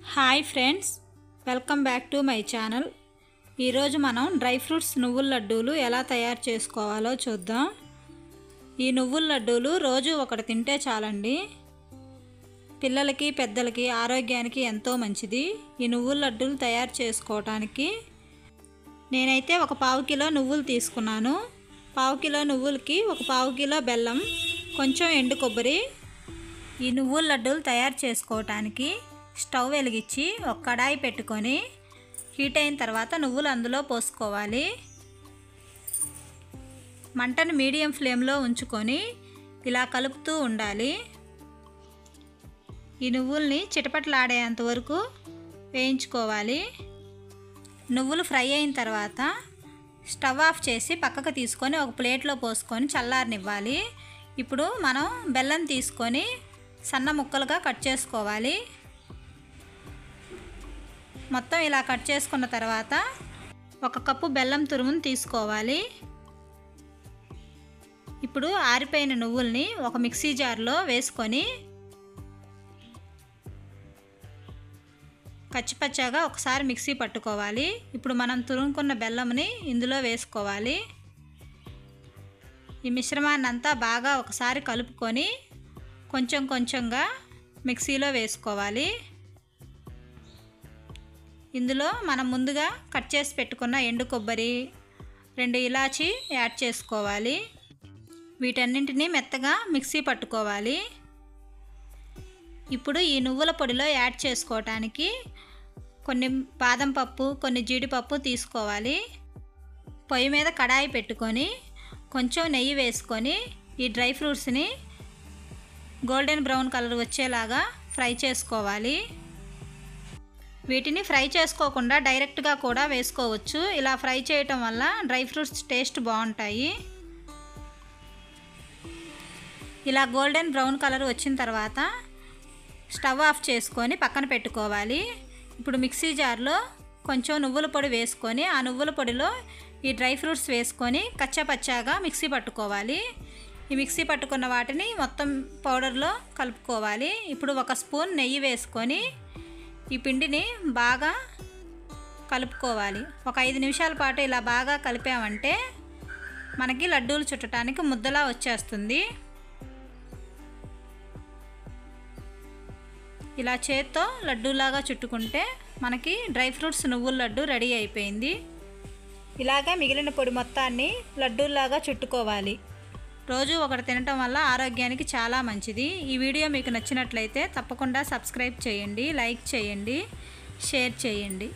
Hi friends, welcome back to my channel. ఈరోజు మనం dry fruits నువ్వుల లడ్డూలు ఎలా తయారు చేసుకోవాలో చూద్దాం. ఈ నువ్వుల లడ్డూలు రోజు ఒకటి తింటే చాలండి. పిల్లలకి పెద్దలకి ఆరోగ్యానికి ఎంతో మంచిది. ఈ నువ్వుల లడ్డూలు తయారు చేసుకోవటానికి నేనైతే ఒక పావు కిలో నువ్వులు తీసుకున్నాను. పావు కిలో నువ్వులకి ఒక పావు కిలో బెల్లం, కొంచెం ఎండు కొబ్బరి. ఈ నువ్వుల లడ్డూలు తయారు చేసుకోవటానికి స్టవ్ వెలిగించి ఒక కడాయి పెట్టుకొని హీట్ అయిన తర్వాత నువ్వులు అందులో పోసుకోవాలి. మంటను మీడియం ఫ్లేమ్లో ఉంచుకొని ఇలా కలుపుతూ ఉండాలి. ఈ నువ్వుల్ని చిటపటలాడేంత వరకు వేయించుకోవాలి. నువ్వులు ఫ్రై అయిన తర్వాత స్టవ్ ఆఫ్ చేసి పక్కకు తీసుకొని ఒక ప్లేట్లో పోసుకొని చల్లారనివ్వాలి. ఇప్పుడు మనం బెల్లం తీసుకొని సన్న ముక్కలుగా కట్ చేసుకోవాలి. మొత్తం ఇలా కట్ చేసుకున్న తర్వాత ఒక కప్పు బెల్లం తురుమును తీసుకోవాలి. ఇప్పుడు ఆరిపోయిన నువ్వుల్ని ఒక మిక్సీ జార్లో వేసుకొని కచ్చిపచ్చాగా ఒకసారి మిక్సీ పట్టుకోవాలి. ఇప్పుడు మనం తురుముకున్న బెల్లంని ఇందులో వేసుకోవాలి. ఈ మిశ్రమాన్ని అంతా బాగా ఒకసారి కలుపుకొని కొంచెం కొంచెంగా మిక్సీలో వేసుకోవాలి. ఇందులో మనం ముందుగా కట్ చేసి పెట్టుకున్న ఎండు కొబ్బరి, 2 ఇలాచీ యాడ్ చేసుకోవాలి. వీటన్నింటినీ మెత్తగా మిక్సీ పట్టుకోవాలి. ఇప్పుడు ఈ నువ్వుల పొడిలో యాడ్ చేసుకోవటానికి కొన్ని బాదం పప్పు, కొన్ని జీడిపప్పు తీసుకోవాలి. పొయ్యి మీద కడాయి పెట్టుకొని కొంచెం నెయ్యి వేసుకొని ఈ డ్రై ఫ్రూట్స్ని గోల్డెన్ బ్రౌన్ కలర్ వచ్చేలాగా ఫ్రై చేసుకోవాలి. వీటిని ఫ్రై చేసుకోకుండా డైరెక్ట్గా కూడా వేసుకోవచ్చు. ఇలా ఫ్రై చేయటం వల్ల డ్రై ఫ్రూట్స్ టేస్ట్ బాగుంటాయి. ఇలా గోల్డెన్ బ్రౌన్ కలర్ వచ్చిన తర్వాత స్టవ్ ఆఫ్ చేసుకొని పక్కన పెట్టుకోవాలి. ఇప్పుడు మిక్సీ జార్లో కొంచెం నువ్వుల పొడి వేసుకొని ఆ నువ్వుల పొడిలో ఈ డ్రై ఫ్రూట్స్ వేసుకొని కచ్చాపచ్చాగా మిక్సీ పట్టుకోవాలి. ఈ మిక్సీ పట్టుకున్న వాటిని మొత్తం పౌడర్లో కలుపుకోవాలి. ఇప్పుడు 1 స్పూన్ నెయ్యి వేసుకొని ఈ పిండిని బాగా కలుపుకోవాలి. ఒక 5 నిమిషాల పాటు ఇలా బాగా కలిపామంటే మనకి లడ్డూలు చుట్టడానికి ముద్దలా వచ్చేస్తుంది. ఇలా చేత్తో లడ్డూలాగా చుట్టుకుంటే మనకి డ్రై ఫ్రూట్స్ నువ్వుల లడ్డు రెడీ అయిపోయింది. ఇలాగే మిగిలిన పొడి మొత్తాన్ని లడ్డూలాగా చుట్టుకోవాలి. రోజు ఒకటి తినటం వల్ల ఆరోగ్యానికి చాలా మంచిది. ఈ వీడియో మీకు నచ్చినట్లయితే తప్పకుండా సబ్స్క్రైబ్ చేయండి, లైక్ చేయండి, షేర్ చేయండి.